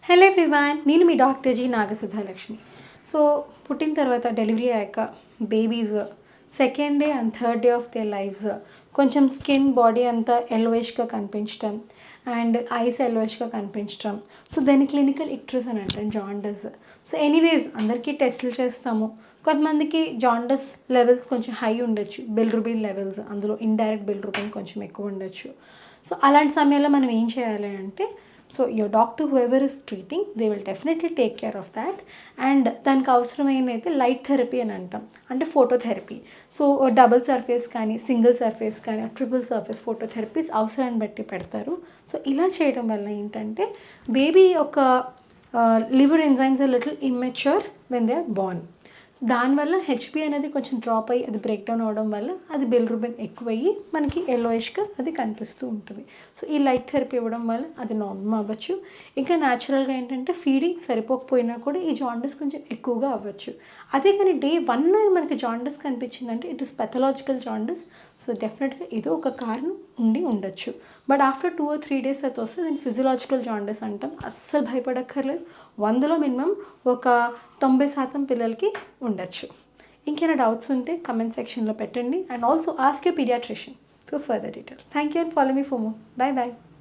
Hello everyone, నేను మీ doctor G నాగసుధాలక్ష్మి. So పుట్టిన తర్వాత డెలివరీ అయ్యాక babies second day and third day of their lifes కొంచెం స్కిన్ బాడీ అంతా ఎల్లోయిష్గా కనిపించడం అండ్ ఐస్ ఎల్లోయిష్గా కనిపించడం. సో దాన్ని క్లినికల్ ఇక్ట్రస్ అని అంటాం, జాండస్. సో ఎనీవేస్ అందరికీ టెస్టులు చేస్తాము. కొంతమందికి జాండస్ లెవెల్స్ కొంచెం హై ఉండొచ్చు, బిలిరూబిన్ లెవెల్స్, అందులో ఇండైరెక్ట్ బిలిరూబిన్ కొంచెం ఎక్కువ ఉండొచ్చు. సో అలాంటి సమయంలో మనం ఏం చేయాలి అంటే, so your doctor whoever is treating, they will definitely take care of that. And దానికి అవసరమైనదైతే లైట్ థెరపీ అని అంటాం, అంటే ఫోటోథెరపీ. సో డబుల్ సర్ఫేస్ కానీ, సింగిల్ సర్ఫేస్ కానీ, ట్రిపుల్ సర్ఫేస్ ఫోటోథెరపీస్ అవసరాన్ని బట్టి పెడతారు. సో ఇలా చేయడం వల్ల ఏంటంటే బేబీ యొక్క liver enzymes are little immature when they are born. దానివల్ల హెచ్బి అనేది కొంచెం డ్రాప్ అయ్యి అది బ్రేక్ డౌన్ అవడం వల్ల అది బిలిరూబిన్ ఎక్కువయ్యి మనకి ఎల్లోయిష్గా అది కనిపిస్తూ ఉంటుంది. సో ఈ లైట్ థెరపీ ఇవ్వడం వల్ల అది నార్మల్ అవ్వచ్చు. ఇంకా న్యాచురల్గా ఏంటంటే ఫీడింగ్ సరిపోకపోయినా కూడా ఈ జాండస్ కొంచెం ఎక్కువగా అవ్వచ్చు. అదే కానీ డే 1 మనకి జాండస్ కనిపించిందంటే ఇట్ ఇస్ పెథలాజికల్ జాండస్. సో డెఫినెట్గా ఏదో ఒక కారణం ఉండి ఉండొచ్చు. బట్ ఆఫ్టర్ 2 or 3 days అయితే వస్తే నేను ఫిజియలాజికల్ జాండస్ అంటాం. అస్సలు భయపడక్కర్లేదు. 100లో మినిమం ఒక 90% పిల్లలకి ఉండొచ్చు. ఇంకేమైనా డౌట్స్ ఉంటే కమెంట్ సెక్షన్లో పెట్టండి. And also ask your paediatrician for further details. Thank you and follow me for more. Bye by.